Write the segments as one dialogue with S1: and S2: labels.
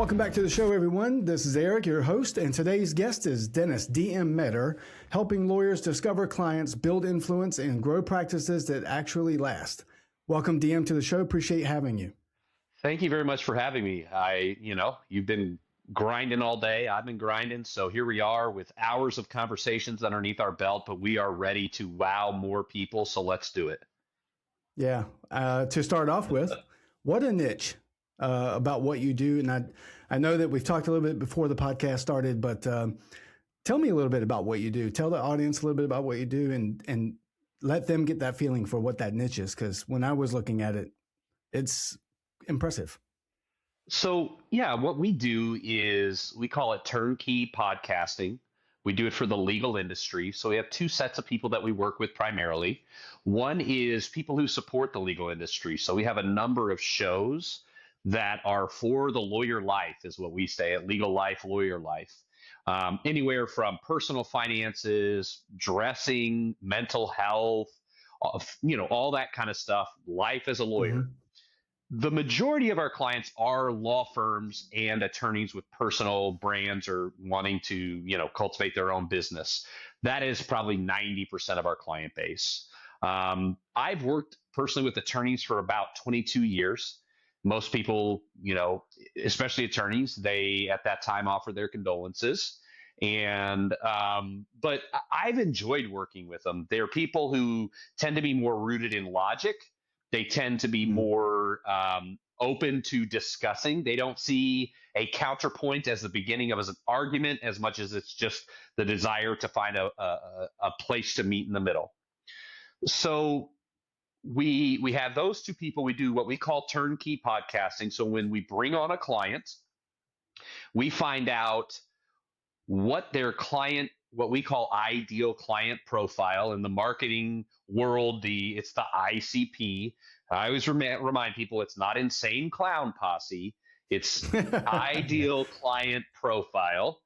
S1: Welcome back to the show, everyone. This is Eric, your host, and today's guest is Dennis D.M. Meador, helping lawyers discover clients, build influence, and grow practices that actually last. Welcome, DM, to the show. Appreciate having you.
S2: Thank you very much for having me. You've been grinding all day. I've been grinding. So here we are with hours of conversations underneath our belt, but we are ready to wow more people. So let's do it.
S1: Yeah. To start off with, what a niche about what you do. And I know that we've talked a little bit before the podcast started, but tell me a little bit about what you do. Tell the audience a little bit about what you do and let them get that feeling for what that niche is. Because when I was looking at it, it's impressive.
S2: So, yeah, what we do is we call it turnkey podcasting. We do it for the legal industry. So we have two sets of people that we work with primarily. One is people who support the legal industry. So we have a number of shows that are for the lawyer life, is what we say at Legal Life, Lawyer Life. Anywhere from personal finances, dressing, mental health, all that kind of stuff, life as a lawyer.
S1: Mm-hmm.
S2: The majority of our clients are law firms and attorneys with personal brands or wanting to, cultivate their own business. That is probably 90% of our client base. I've worked personally with attorneys for about 22 years. Most people, especially attorneys, they at that time offer their condolences. But I've enjoyed working with them. They're people who tend to be more rooted in logic. They tend to be more open to discussing. They don't see a counterpoint as the beginning of an argument as much as it's just the desire to find a place to meet in the middle. So we have those two people. We do what we call turnkey podcasting. So when we bring on a client, we find out what their client, what we call ideal client profile in the marketing world. It's the ICP. I always remind people it's not insane clown posse. It's ideal client profile.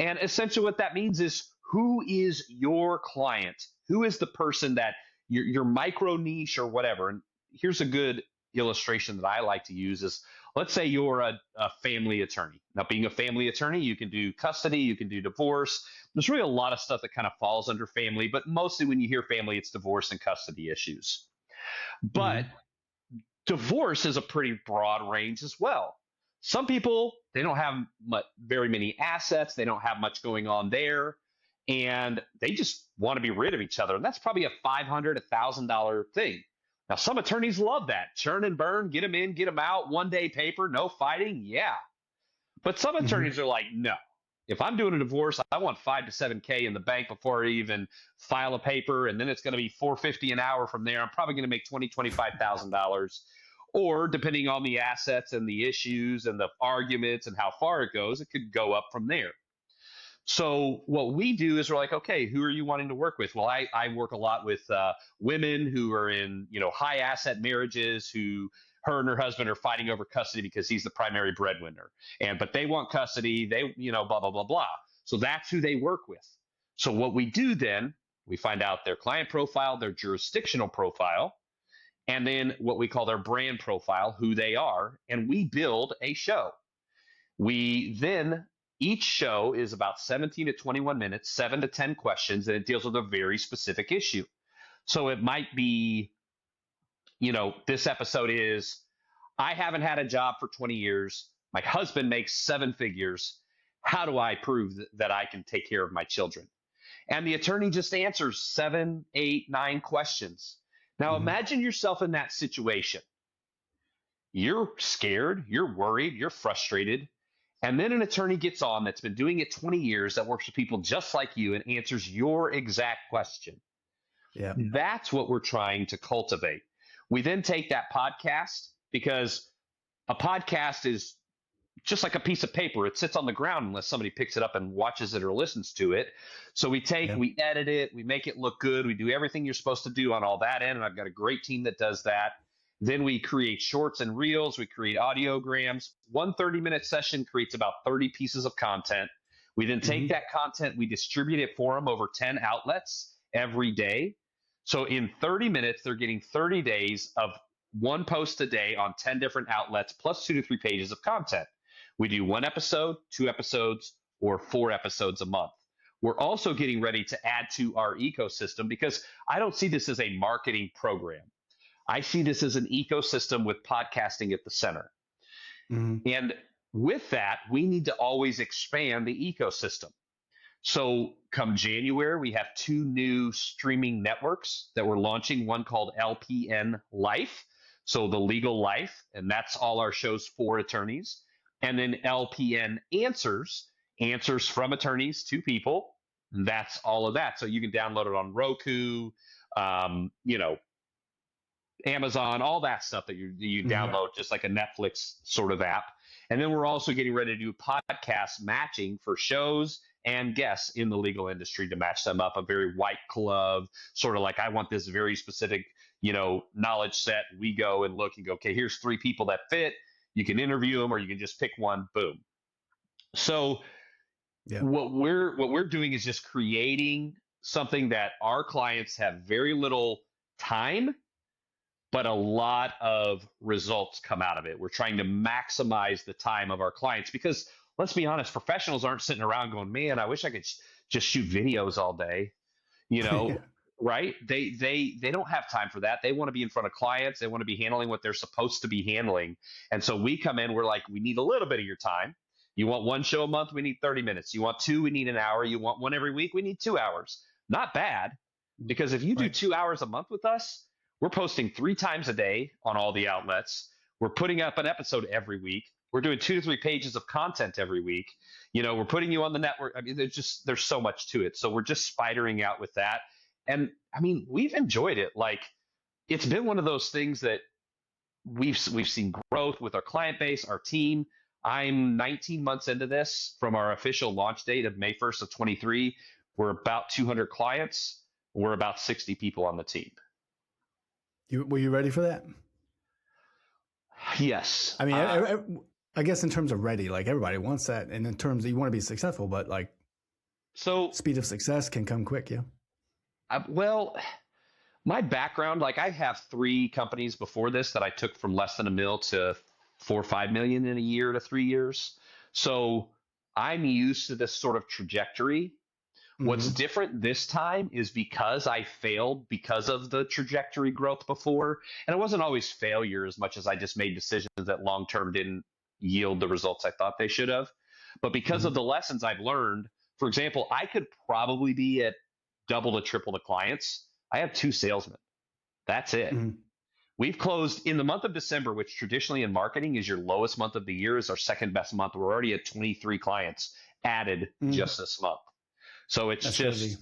S2: And essentially what that means is, who is your client? Who is the person that your micro niche or whatever? And here's a good illustration that I like to use is, let's say you're a family attorney. Now, being a family attorney, you can do custody, you can do divorce. There's really a lot of stuff that kind of falls under family, but mostly when you hear family, it's divorce and custody issues. But divorce is a pretty broad range as well. Some people, they don't have very many assets. They don't have much going on there. And they just want to be rid of each other. And that's probably a $500, $1,000 thing. Now, some attorneys love that. Churn and burn, get them in, get them out, one-day paper, no fighting. Yeah. But some attorneys are like, no. If I'm doing a divorce, I want 5 to 7K in the bank before I even file a paper, and then it's going to be $450 an hour from there. I'm probably going to make $20,000, $25,000. Or depending on the assets and the issues and the arguments and how far it goes, it could go up from there. So what we do is we're like, okay, who are you wanting to work with? Well, I work a lot with women who are in high asset marriages, who her and her husband are fighting over custody because he's the primary breadwinner, but they want custody. They blah blah blah blah. So that's who they work with. So what we do then, we find out their client profile, their jurisdictional profile, and then what we call their brand profile, who they are, and we build a show. Each show is about 17 to 21 minutes, 7 to 10 questions, and it deals with a very specific issue. So it might be, this episode is, I haven't had a job for 20 years. My husband makes 7 figures. How do I prove that I can take care of my children? And the attorney just answers 7, 8, 9 questions. Now imagine yourself in that situation. You're scared, you're worried, you're frustrated. And then an attorney gets on that's been doing it 20 years, that works with people just like you and answers your exact question.
S1: Yeah.
S2: That's what we're trying to cultivate. We then take that podcast, because a podcast is just like a piece of paper. It sits on the ground unless somebody picks it up and watches it or listens to it. So we edit it, we make it look good. We do everything you're supposed to do on all that end. And I've got a great team that does that. Then we create shorts and reels. We create audiograms. One 30-minute session creates about 30 pieces of content. We then take that content, we distribute it for them over 10 outlets every day. So in 30 minutes, they're getting 30 days of one post a day on 10 different outlets, plus 2 to 3 pages of content. We do 1 episode, 2 episodes, or 4 episodes a month. We're also getting ready to add to our ecosystem because I don't see this as a marketing program. I see this as an ecosystem with podcasting at the center.
S1: Mm-hmm.
S2: And with that, we need to always expand the ecosystem. So come January, we have 2 new streaming networks that we're launching, one called LPN Life, so the legal life, and that's all our shows for attorneys. And then LPN Answers, answers from attorneys to people. And that's all of that. So you can download it on Roku, you know, Amazon, all that stuff that you download, just like a Netflix sort of app. And then we're also getting ready to do podcast matching for shows and guests in the legal industry to match them up. A very white glove, sort of like, I want this very specific, knowledge set. We go and look and go, okay, here's 3 people that fit. You can interview them, or you can just pick one. Boom. So
S1: Yeah.
S2: what we're doing is just creating something that our clients have very little time, but a lot of results come out of it. We're trying to maximize the time of our clients because, let's be honest, professionals aren't sitting around going, man, I wish I could just shoot videos all day,
S1: Yeah.
S2: right? They don't have time for that. They want to be in front of clients. They want to be handling what they're supposed to be handling. And so we come in, we're like, we need a little bit of your time. You want 1 show a month? We need 30 minutes. You want 2? We need an hour. You want 1 every week? We need 2 hours. Not bad, because if you do
S1: Right.
S2: 2 hours a month with us, we're posting 3 times a day on all the outlets. We're putting up an episode every week. We're doing 2 to 3 pages of content every week. We're putting you on the network. I mean, there's so much to it. So we're just spidering out with that. And I mean, we've enjoyed it. Like, it's been one of those things that we've seen growth with our client base, our team. I'm 19 months into this from our official launch date of May 1st of 23. We're about 200 clients. We're about 60 people on the team.
S1: Were you ready for that?
S2: Yes.
S1: I mean, I guess in terms of ready, like everybody wants that. And in terms of you want to be successful, but like
S2: so
S1: speed of success can come quick. Yeah.
S2: Well, my background, like, I have 3 companies before this that I took from less than $1 million to 4 or 5 million in a year to 3 years. So I'm used to this sort of trajectory. What's different this time is because I failed because of the trajectory growth before. And it wasn't always failure as much as I just made decisions that long term didn't yield the results I thought they should have. But because of the lessons I've learned, for example, I could probably be at double to triple the clients. I have 2 salesmen. That's it. We've closed in the month of December, which traditionally in marketing is your lowest month of the year, is our second best month. We're already at 23 clients added just this month. So it's
S1: That's
S2: just
S1: crazy.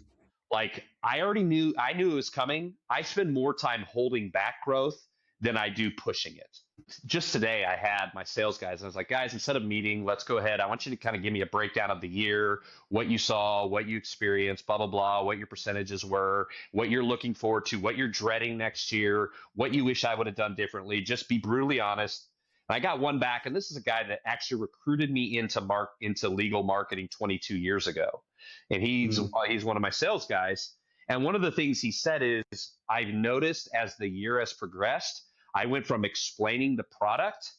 S2: like, I knew it was coming. I spend more time holding back growth than I do pushing it. Just today, I had my sales guys. I was like, guys, instead of meeting, let's go ahead. I want you to kind of give me a breakdown of the year, what you saw, what you experienced, blah, blah, blah, what your percentages were, what you're looking forward to, what you're dreading next year, what you wish I would have done differently. Just be brutally honest. And I got one back, and this is a guy that actually recruited me into legal marketing 22 years ago. And he's one of my sales guys. And one of the things he said is, I've noticed as the year has progressed, I went from explaining the product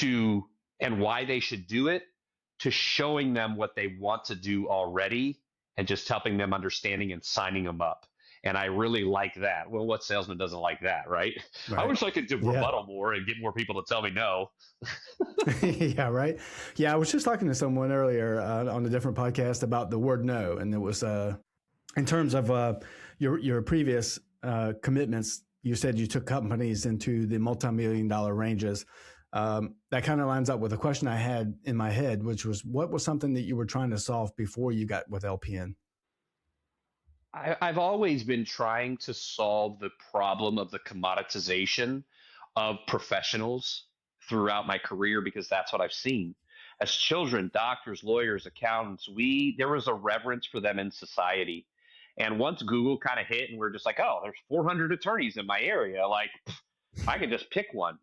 S2: and why they should do it, to showing them what they want to do already and just helping them understanding and signing them up. And I really like that. Well, what salesman doesn't like that, right? I wish I could do rebuttal more and get more people to tell me no.
S1: Yeah, right. Yeah, I was just talking to someone earlier on a different podcast about the word no, and it was in terms of your previous commitments. You said you took companies into the multi-million-dollar ranges. That kind of lines up with a question I had in my head, which was, what was something that you were trying to solve before you got with LPN?
S2: I've always been trying to solve the problem of the commoditization of professionals throughout my career, because that's what I've seen. As children, doctors, lawyers, accountants, there was a reverence for them in society. And once Google kind of hit and we're just like, oh, there's 400 attorneys in my area, like, I can just pick one,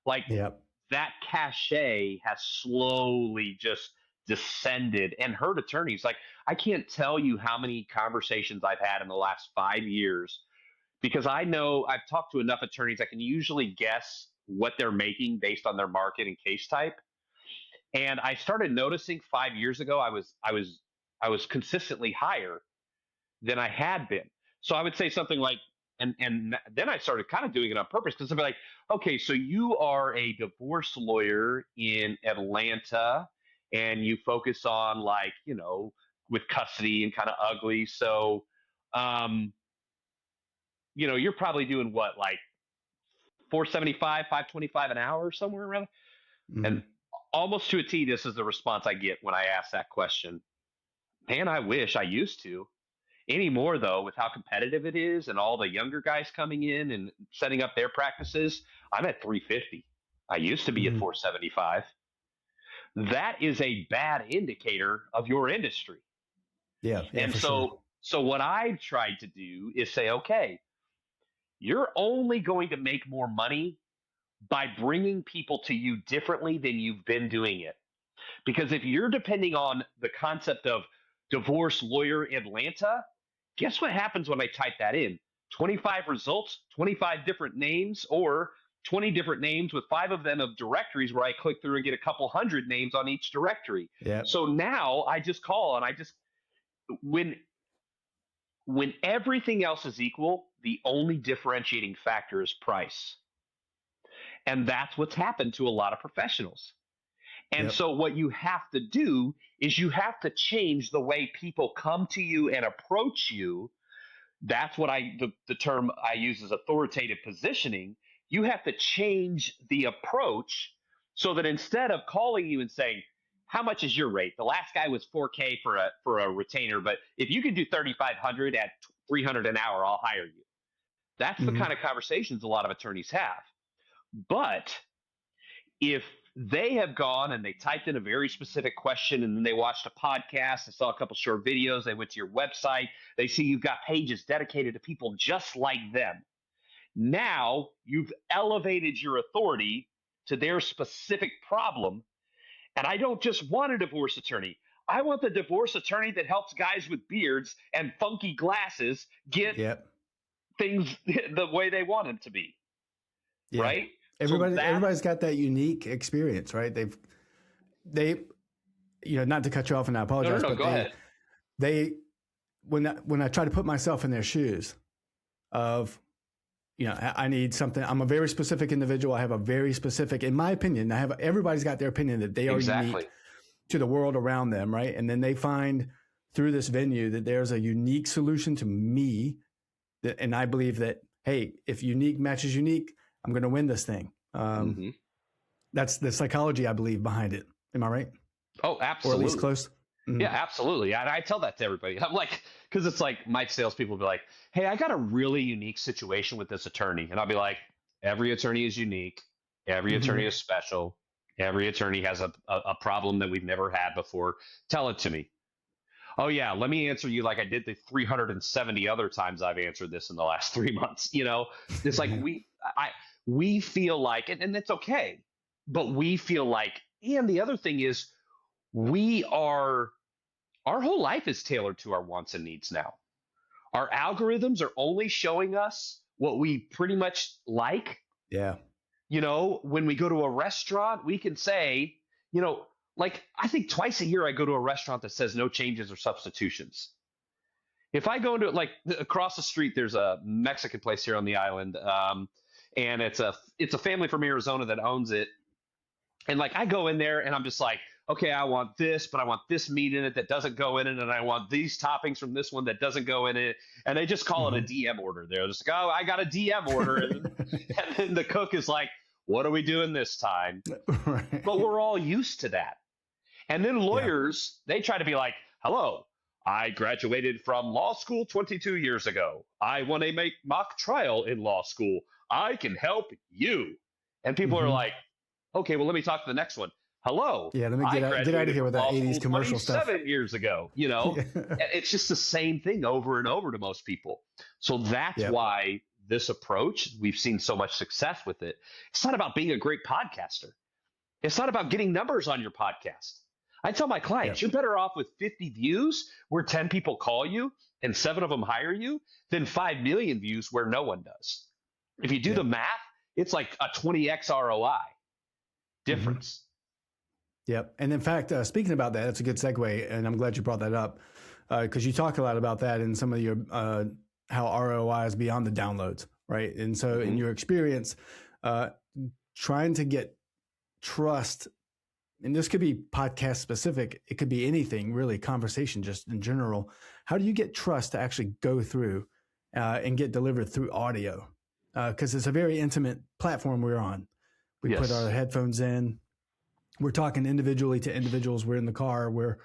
S2: like,
S1: Yep.
S2: that cachet has slowly just descended and hurt attorneys. Like, I can't tell you how many conversations I've had in the last 5 years, because I know I've talked to enough attorneys. I can usually guess what they're making based on their market and case type. And I started noticing 5 years ago I was consistently higher than I had been. So I would say something like, and then I started kind of doing it on purpose because I'd be like, okay, so you are a divorce lawyer in Atlanta, and you focus on like with custody and kind of ugly. So, um, you're probably doing what like 475, 525 an hour, somewhere around. And
S1: Mm-hmm.
S2: almost to a T, this is the response I get when I ask that question. Man, I wish I used to. Anymore, though, with how competitive it is and all the younger guys coming in and setting up their practices, I'm at 350. I used to be at
S1: Mm-hmm.
S2: 475. That is a bad indicator of your industry.
S1: Yeah, yeah,
S2: And
S1: for sure.
S2: so what I've tried to do is say, okay, you're only going to make more money by bringing people to you differently than you've been doing it. Because if you're depending on the concept of divorce lawyer Atlanta, guess what happens when I type that in? 25 results, 25 different names, or 20 different names with five of them of directories where I click through and get a couple hundred names on each directory.
S1: Yeah.
S2: So now I just call and I just when everything else is equal, the only differentiating factor is price. And that's what's happened to a lot of professionals. And
S1: Yep.
S2: so what you have to do is you have to change the way people come to you and approach you. That's what the term I use is authoritative positioning. You have to change the approach so that instead of calling you and saying, how much is your rate? The last guy was 4K for a retainer, but if you can do 3,500 at 300 an hour, I'll hire you. That's the
S1: Mm-hmm.
S2: kind of conversations a lot of attorneys have. But if they have gone and they typed in a very specific question and then they watched a podcast, they saw a couple short videos, they went to your website, they see you've got pages dedicated to people just like them. Now you've elevated your authority to their specific problem. And I don't just want a divorce attorney. I want the divorce attorney that helps guys with beards and funky glasses get
S1: Yep.
S2: things the way they want them to be.
S1: Yeah.
S2: Right? So that
S1: Everybody's got that unique experience, right? They not to cut you off, and I
S2: no no
S1: apologize,
S2: no
S1: but
S2: go ahead.
S1: they when I try to put myself in their shoes of I need something. I'm a very specific individual. I have a very specific, in my opinion, everybody's got their opinion that they are
S2: Exactly.
S1: unique to the world around them, right? And then they find through this venue that there's a unique solution to me, and I believe that, hey, if unique matches unique, I'm going to win this thing.
S2: Mm-hmm.
S1: That's the psychology I believe behind it. Am I right?
S2: Oh,
S1: Or at least
S2: absolutely.
S1: close?
S2: Yeah,
S1: Mm.
S2: absolutely. And I tell that to everybody. I'm like, because it's like my salespeople will be like, hey, I got a really unique situation with this attorney. And I'll be like, every attorney is unique. Every
S1: Mm-hmm.
S2: attorney is special. Every attorney has a problem that we've never had before. Tell it to me. Oh, yeah, let me answer you like I did the 370 other times I've answered this in the last 3 months. It's like we feel like, and it's okay, but we feel like, and the other thing is, we are our whole life is tailored to our wants and needs now. Our algorithms are only showing us what we pretty much like.
S1: Yeah.
S2: When we go to a restaurant, we can say, like I think twice a year I go to a restaurant that says no changes or substitutions. If I go into like across the street, there's a Mexican place here on the island, and it's a family from Arizona that owns it. And like I go in there and I'm just like, okay, I want this, but I want this meat in it that doesn't go in it, and I want these toppings from this one that doesn't go in it. And they just call it a
S1: Mm-hmm.
S2: DM order. They're just like, oh, I got a DM order, and then the cook is like, what are we doing this time?
S1: Right.
S2: But we're all used to that. And then
S1: Yeah.
S2: lawyers, they try to be like, hello, I graduated from law school 22 years ago. I won a mock trial in law school. I can help you. And people are
S1: Mm-hmm.
S2: like, okay, well, let me talk to the next one. Hello,
S1: Yeah. Let me
S2: I
S1: get out of
S2: graduated
S1: here
S2: from
S1: with that
S2: law
S1: 80s
S2: school
S1: commercial stuff.
S2: 27 years ago.
S1: Yeah.
S2: It's just the same thing over and over to most people. So that's
S1: Yep.
S2: why this approach, we've seen so much success with it. It's not about being a great podcaster. It's not about getting numbers on your podcast. I tell my clients,
S1: Yep.
S2: you're better off with 50 views where 10 people call you and 7 of them hire you than 5 million views where no one does. If you do the
S1: Yep.
S2: math, it's like a 20x ROI
S1: Mm-hmm.
S2: difference.
S1: Yep. And in fact, speaking about that, that's a good segue, and I'm glad you brought that up because you talk a lot about that in some of your how ROI is beyond the downloads, right? And so, in
S2: Mm-hmm.
S1: your experience, uh, trying to get trust, and this could be podcast specific, it could be anything really, conversation just in general. How do you get trust to actually go through and get delivered through audio? Because it's a very intimate platform we're on. We put our
S2: Yes.
S1: headphones in. We're talking individually to individuals. We're in the car. We're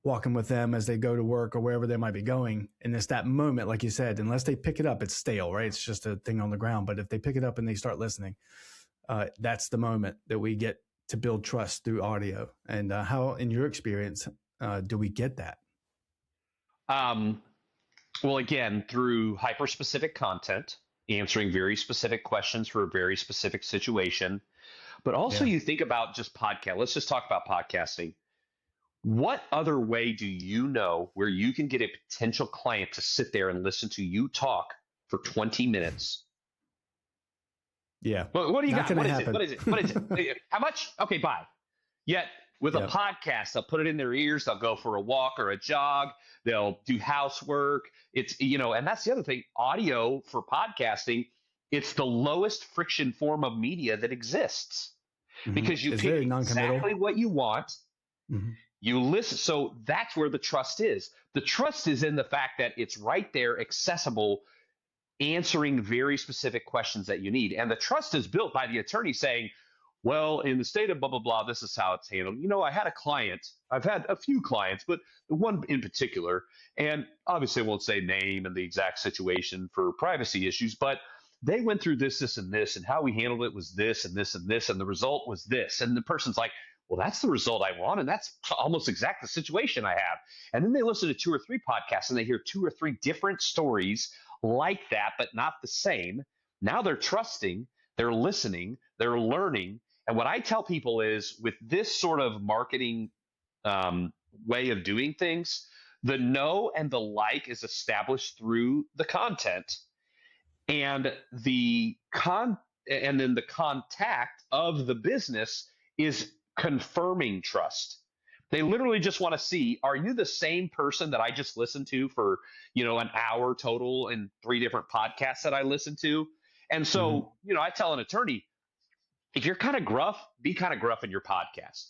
S1: walking with them as they go to work or wherever they might be going. And it's that moment, like you said, unless they pick it up, it's stale, right? It's just a thing on the ground. But if they pick it up and they start listening, that's the moment that we get to build trust through audio. And how, in your experience, do we get that?
S2: Um, well, again, through hyper specific content, answering very specific questions for a very specific situation. But also,
S1: Yeah.
S2: you think about just podcast. Let's just talk about podcasting. What other way do you know where you can get a potential client to sit there and listen to you talk for 20 minutes?
S1: Yeah.
S2: What do you
S1: Not
S2: got?
S1: going to
S2: What is it?
S1: happen.
S2: What is it? What is it? How much? Okay, bye. Yet with a
S1: Yep.
S2: podcast, they'll put it in their ears. They'll go for a walk or a jog. They'll do housework. It's, and that's the other thing. Audio for podcasting, it's the lowest friction form of media that exists
S1: Mm-hmm.
S2: because you
S1: It's
S2: pick
S1: very non-committal.
S2: exactly what you want.
S1: Mm-hmm.
S2: You listen. So that's where the trust is. The trust is in the fact that it's right there, accessible, answering very specific questions that you need. And the trust is built by the attorney saying, well, in the state of blah, blah, blah, this is how it's handled. I had a client, I've had a few clients, but the one in particular, and obviously I won't say name and the exact situation for privacy issues, but they went through this, this, and this, and how we handled it was this, and this, and this, and the result was this. And the person's like, well, that's the result I want. And that's almost exactly the situation I have. And then they listen to 2 or 3 podcasts and they hear 2 or 3 different stories like that, but not the same. Now they're trusting, they're listening, they're learning. And what I tell people is with this sort of marketing way of doing things, the know and the like is established through the content and and then the contact of the business is confirming trust. They literally just want to see, are you the same person that I just listened to for, an hour total in 3 different podcasts that I listened to? And
S1: Mm-hmm.
S2: so, I tell an attorney, if you're kind of gruff, be kind of gruff in your podcast.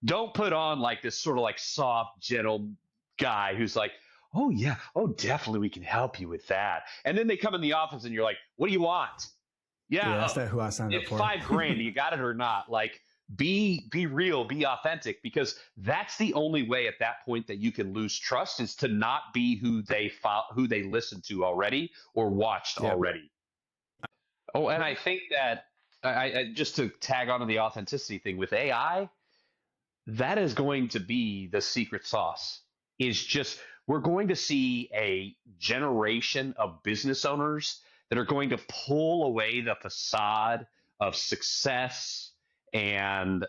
S2: Don't put on like this sort of like soft, gentle guy who's like, oh, yeah, oh, definitely we can help you with that. And then they come in the office and you're like, what do you want?
S1: Yeah,
S2: Yeah,
S1: that's not who I signed up
S2: it's
S1: for.
S2: $5,000. You got it or not? Like, be real, be authentic, because that's the only way at that point that you can lose trust is to not be who they listened to already or watched
S1: Yep.
S2: already. Oh, and I think that I just to tag on to the authenticity thing with AI, that is going to be the secret sauce. Is just we're going to see a generation of business owners that are going to pull away the facade of success and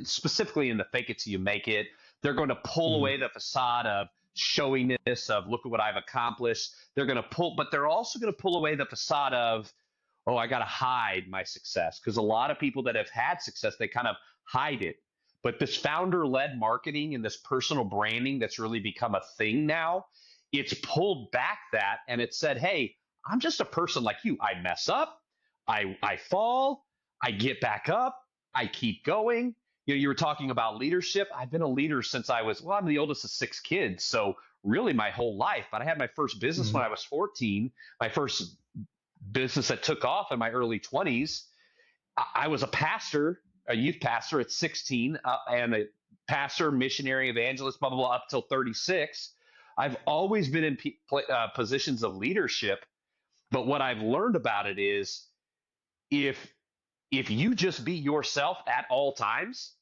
S2: specifically in the fake it till you make it. They're going to pull
S1: Mm-hmm.
S2: away the facade of showiness of look at what I've accomplished. They're going to pull, but they're also going to pull away the facade of oh, I got to hide my success because a lot of people that have had success, they kind of hide it. But this founder led marketing and this personal branding that's really become a thing now, it's pulled back that and it said, hey, I'm just a person like you. I mess up, I fall, I get back up, I keep going. You were talking about leadership. I've been a leader since I'm the oldest of 6 kids. So really my whole life, but I had my first business
S1: Mm-hmm.
S2: when I was 14, my first business that took off in my early 20s. I was a pastor, a youth pastor at 16, and a pastor, missionary, evangelist, blah, blah, blah, up till 36. I've always been in positions of leadership. But what I've learned about it is if you just be yourself at all times,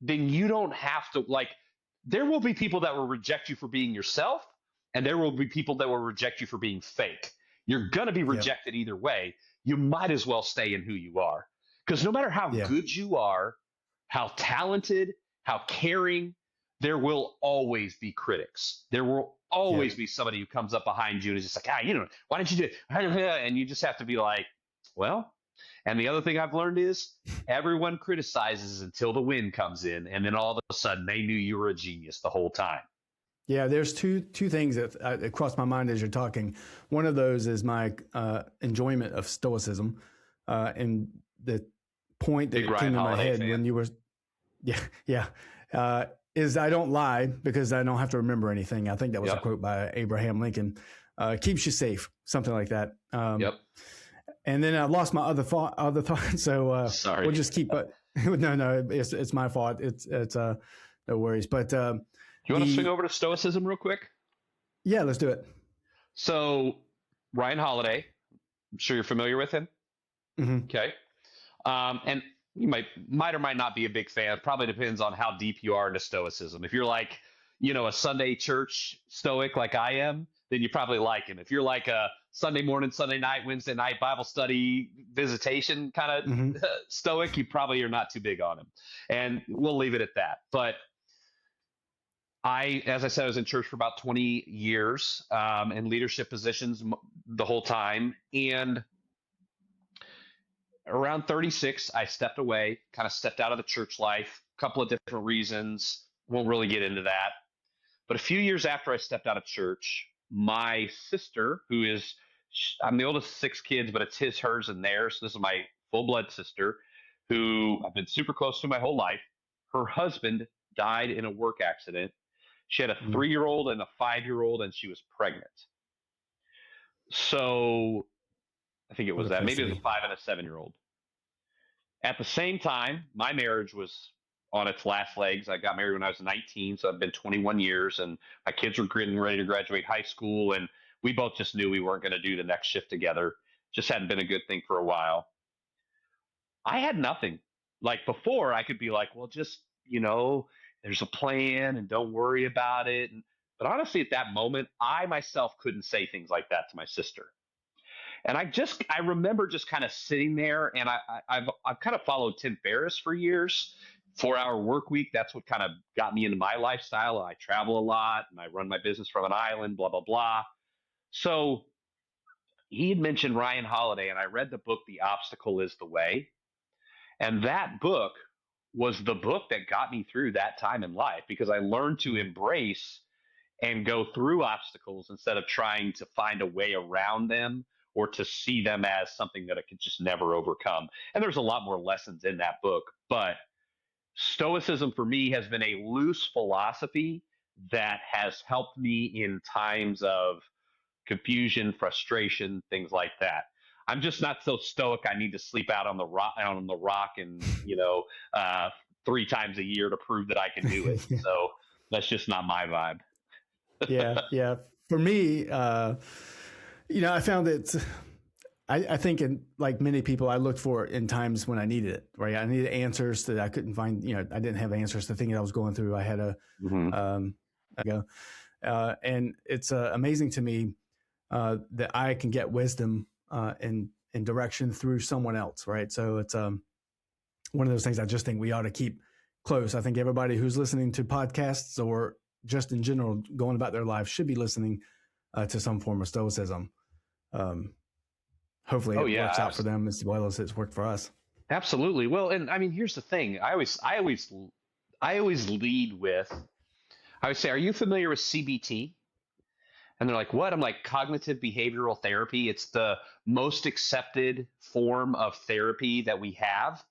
S2: then you don't have to there will be people that will reject you for being yourself and there will be people that will reject you for being fake. You're going to be
S1: Yep.
S2: rejected either way. You might as well stay in who you are because no matter how
S1: Yeah.
S2: good you are, how talented, how caring, there will always be critics. There will always
S1: Yep.
S2: be somebody who comes up behind you and is just like, why didn't you do it? And you just have to be like, well, And the other thing I've learned is everyone criticizes until the wind comes in, and then all of a sudden they knew you were a genius the whole time.
S1: Yeah, there's two things that crossed my mind as you're talking. One of those is my enjoyment of Stoicism, and the point
S2: Big
S1: that
S2: Ryan
S1: came in my
S2: Holiday
S1: head
S2: fan.
S1: when you were, yeah, is I don't lie because I don't have to remember anything. I think that was a quote by Abraham Lincoln. Keeps you safe, something like that.
S2: Yep.
S1: And then I lost my other thought. So
S2: Sorry.
S1: we'll just keep. No, it's my fault. It's no worries. But
S2: you want to swing over to Stoicism real quick?
S1: Yeah, let's do it.
S2: So Ryan Holiday, I'm sure you're familiar with him.
S1: Mm-hmm.
S2: Okay. And you might or might not be a big fan. It probably depends on how deep you are into Stoicism. If you're like, a Sunday church Stoic like I am, then you probably like him. If you're like a Sunday morning, Sunday night, Wednesday night Bible study visitation kind of Stoic, you probably are not too big on him. And we'll leave it at that. But as I said, I was in church for about 20 years in leadership positions the whole time. And around 36, I stepped away, kind of stepped out of the church life, a couple of different reasons. Won't really get into that. But a few years after I stepped out of church, my sister, I'm the oldest of 6 kids, but it's his, hers, and theirs. This is my full blood sister, who I've been super close to my whole life. Her husband died in a work accident. She had a 3-year-old and a 5-year-old, and she was pregnant. So I think it was that. Maybe it was a 5 and a 7-year-old. At the same time, my marriage was on its last legs. I got married when I was 19, so I've been 21 years, and my kids were getting ready to graduate high school, and we both just knew we weren't going to do the next shift together. Just hadn't been a good thing for a while. I had nothing. Like before, I could be like, well, just, there's a plan and don't worry about it. But honestly, at that moment, I myself couldn't say things like that to my sister. And I remember just kind of sitting there, and I've kind of followed Tim Ferriss for years. 4-hour work week. That's what kind of got me into my lifestyle. I travel a lot and I run my business from an island, blah, blah, blah. So he had mentioned Ryan Holiday, and I read the book, The Obstacle is the Way. And that book was the book that got me through that time in life, because I learned to embrace and go through obstacles instead of trying to find a way around them or to see them as something that I could just never overcome. And there's a lot more lessons in that book, but Stoicism for me has been a loose philosophy that has helped me in times of confusion, frustration, things like that. I'm just not so stoic. I need to sleep out on the rock, and 3 times a year to prove that I can do it. So that's just not my vibe.
S1: Yeah. For me, I found that I think, like many people, I looked for it in times when I needed it, right? I needed answers that I couldn't find. I didn't have answers to things I was going through. I had and it's amazing to me that I can get wisdom and direction through someone else, right? So it's one of those things I just think we ought to keep close. I think everybody who's listening to podcasts or just in general going about their lives should be listening to some form of Stoicism. Hopefully it works out for them as well as it's worked for us.
S2: Absolutely. Well, and I mean, here's the thing. I always lead with, I would say, are you familiar with CBT? And they're like, what? I'm like, cognitive behavioral therapy. It's the most accepted form of therapy that we have.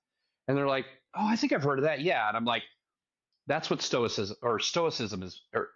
S2: And they're like, oh, I think I've heard of that. Yeah. And I'm like, that's what Stoicism is, or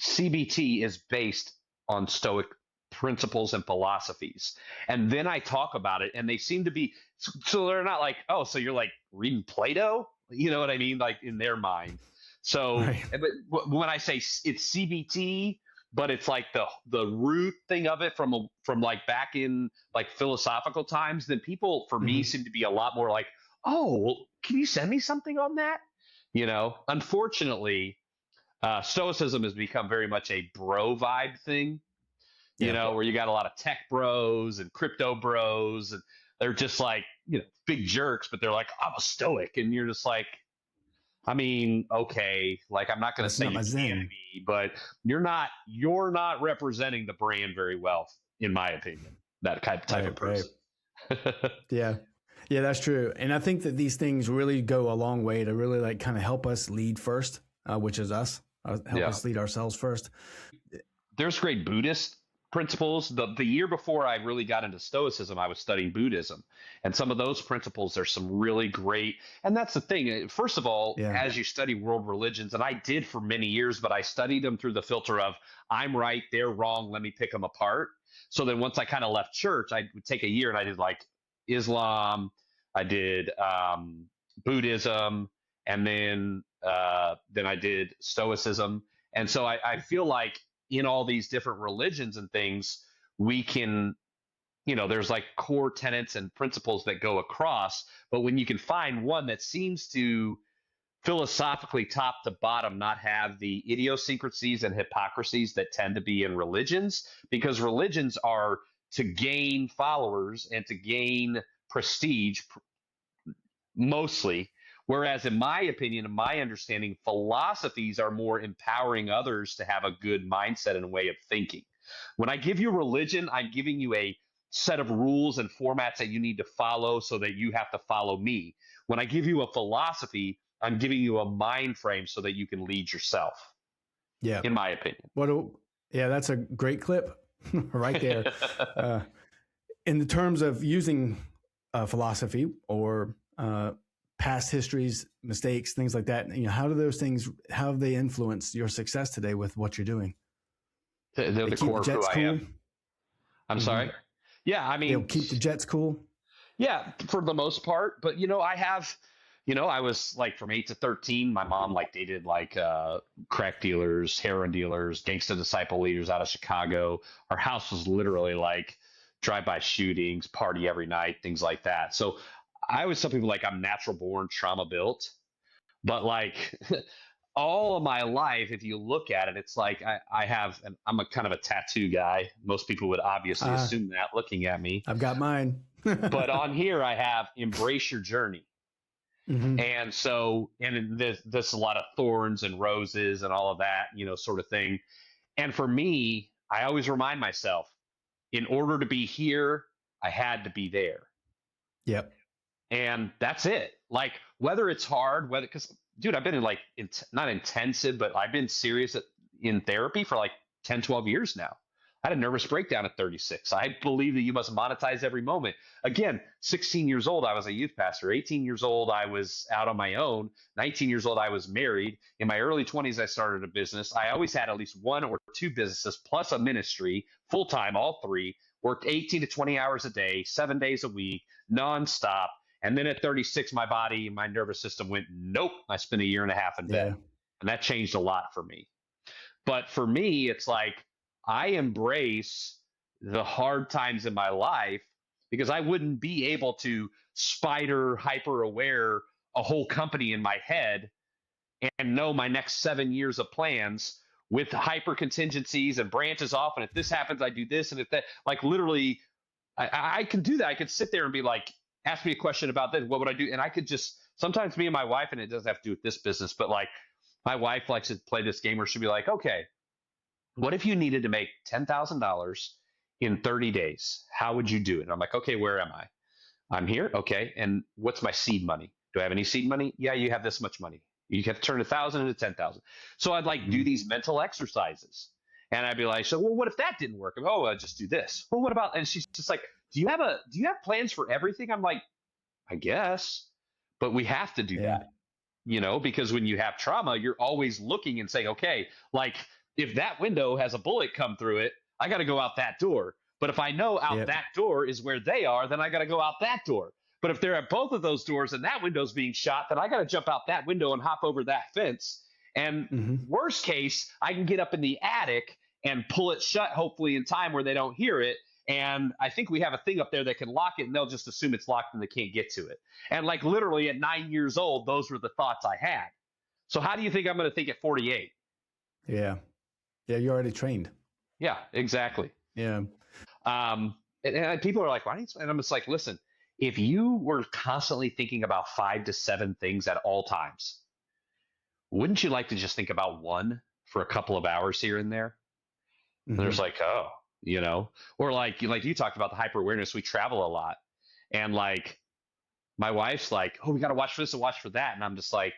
S2: CBT is based on Stoic principles and philosophies. And then I talk about it, and they seem to be, so they're not like, oh, so you're like reading Plato? You know what I mean? Like in their mind. So, right. But when I say it's CBT, but it's like the root thing of it from like back in like philosophical times, then people for me seem to be a lot more like, oh, well, can you send me something on that? Unfortunately, Stoicism has become very much a bro vibe thing, where you got a lot of tech bros and crypto bros, and they're just like, big jerks, but they're like, I'm a Stoic. And you're just like, I mean, okay, like I'm not going to say you can be, but you're not representing the brand very well, in my opinion, that type of person.
S1: Right. Yeah. Yeah, that's true. And I think that these things really go a long way to really like kind of help us lead first, which is us, help
S2: Yeah.
S1: us lead ourselves first.
S2: There's great Buddhist principles. The year before I really got into Stoicism, I was studying Buddhism, and some of those principles, there's some really great. And that's the thing. First of all,
S1: Yeah.
S2: as you study world religions, and I did for many years, but I studied them through the filter of I'm right, they're wrong. Let me pick them apart. So then once I kind of left church, I would take a year and I did like Islam, I did Buddhism, and then I did Stoicism. And so I feel like in all these different religions and things, we can, there's like core tenets and principles that go across. But when you can find one that seems to philosophically top to bottom not have the idiosyncrasies and hypocrisies that tend to be in religions, because religions are to gain followers and to gain prestige mostly. Whereas, in my opinion, in my understanding, philosophies are more empowering others to have a good mindset and way of thinking. When I give you religion, I'm giving you a set of rules and formats that you need to follow so that you have to follow me. When I give you a philosophy, I'm giving you a mind frame so that you can lead yourself,
S1: Yeah.
S2: in my opinion.
S1: Yeah, that's a great clip right there. In the terms of using philosophy or past histories, mistakes, things like that, how do those things, how have they influenced your success today with what you're doing?
S2: They're
S1: They
S2: the
S1: keep the
S2: core of who
S1: Jets
S2: I
S1: cool.
S2: am. I'm
S1: Mm-hmm.
S2: sorry. Yeah, I
S1: They'll
S2: mean,
S1: keep the Jets cool.
S2: yeah, for the most part. But I was like from 8 to 13. My mom like dated like crack dealers, heroin dealers, gangsta disciple leaders out of Chicago. Our house was literally like drive-by shootings, party every night, things like that. So I always tell people like I'm natural born, trauma built. But like all of my life, if you look at it, it's like I'm a kind of a tattoo guy. Most people would obviously
S1: Uh,
S2: assume that looking at me.
S1: I've got mine.
S2: But on here I have embrace your journey.
S1: Mm-hmm.
S2: And so, and this a lot of thorns and roses and all of that, sort of thing. And for me, I always remind myself, in order to be here, I had to be there.
S1: Yep.
S2: And that's it. Like whether it's hard, because dude, I've been in like not intensive, but I've been serious in therapy for like 10, 12 years now. I had a nervous breakdown at 36. I believe that you must monetize every moment. Again, 16 years old, I was a youth pastor. 18 years old, I was out on my own. 19 years old, I was married. In my early 20s, I started a business. I always had at least one or two businesses plus a ministry, full time, all three. Worked 18 to 20 hours a day, 7 days a week, nonstop. And then at 36, my body, my nervous system went, nope. I spent a year and a half in bed.
S1: Yeah.
S2: And that changed a lot for me. But for me, it's like I embrace the hard times in my life because I wouldn't be able to spider hyper aware a whole company in my head and know my next 7 years of plans with hyper contingencies and branches off. And if this happens, I do this. And if that, like literally, I can do that. I could sit there and be like, ask me a question about this. What would I do? And I could just sometimes me and my wife, and it doesn't have to do with this business, but like my wife likes to play this game where she'll be like, okay, what if you needed to make $10,000 in 30 days? How would you do it? And I'm like, okay, where am I? I'm here. Okay. And what's my seed money? Do I have any seed money? Yeah, you have this much money. You have to turn 1,000 into 10,000. So I'd like do these mental exercises. And I'd be like, so well, what if that didn't work? Oh, I'll just do this. Well, what about? And she's just like, do you have plans for everything? I'm like, I guess, but we have to do
S1: Yeah.
S2: that, because when you have trauma, you're always looking and saying, okay, like if that window has a bullet come through it, I got to go out that door. But if I know out
S1: Yep.
S2: that door is where they are, then I got to go out that door. But if they're at both of those doors and that window's being shot, then I got to jump out that window and hop over that fence. And
S1: Mm-hmm.
S2: worst case, I can get up in the attic and pull it shut, hopefully in time where they don't hear it. And I think we have a thing up there that can lock it, and they'll just assume it's locked and they can't get to it. And like literally at 9 years old, those were the thoughts I had. So how do you think I'm going to think at 48?
S1: Yeah. Yeah. You're already trained.
S2: Yeah, exactly.
S1: Yeah.
S2: And people are like, why? And I'm just like, listen, if you were constantly thinking about 5 to 7 things at all times, wouldn't you like to just think about one for a couple of hours here and there? And
S1: Mm-hmm.
S2: there's like, oh, or like you talked about the hyper awareness. We travel a lot, and like My wife's like, "Oh, we got to watch for this and watch for that," and I'm just like,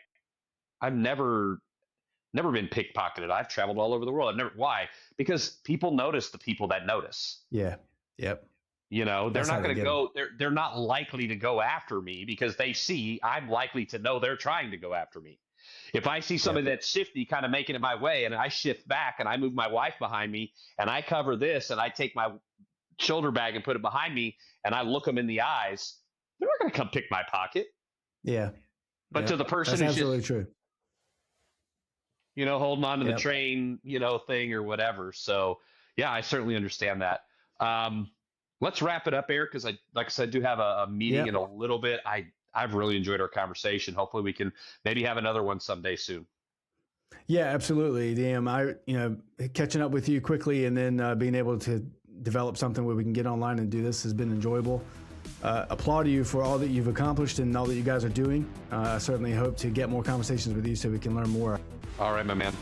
S2: I've never been pickpocketed. I've traveled all over the world. I've never. Why? Because people notice the people that notice.
S1: Yeah. Yep.
S2: They're
S1: That's how
S2: not
S1: they
S2: going to
S1: get them.
S2: go. They're not likely to go after me because they see I'm likely to know they're trying to go after me. If I see
S1: Yep.
S2: somebody that's shifty, kind of making it my way, and I shift back and I move my wife behind me and I cover this and I take my shoulder bag and put it behind me and I look them in the eyes, they're not going to come pick my pocket.
S1: Yeah.
S2: But to
S1: Yep.
S2: the person
S1: That's
S2: who's just
S1: absolutely true.
S2: holding on to the
S1: Yep.
S2: train, thing or whatever. So yeah, I certainly understand that. Um, let's wrap it up, Eric, because like I said, do have a meeting in
S1: Yep.
S2: a little bit. I've really enjoyed our conversation. Hopefully we can maybe have another one someday soon.
S1: Yeah, absolutely. Damn, catching up with you quickly and then being able to develop something where we can get online and do this has been enjoyable. Applaud you for all that you've accomplished and all that you guys are doing. I certainly hope to get more conversations with you so we can learn more.
S2: All right, my man.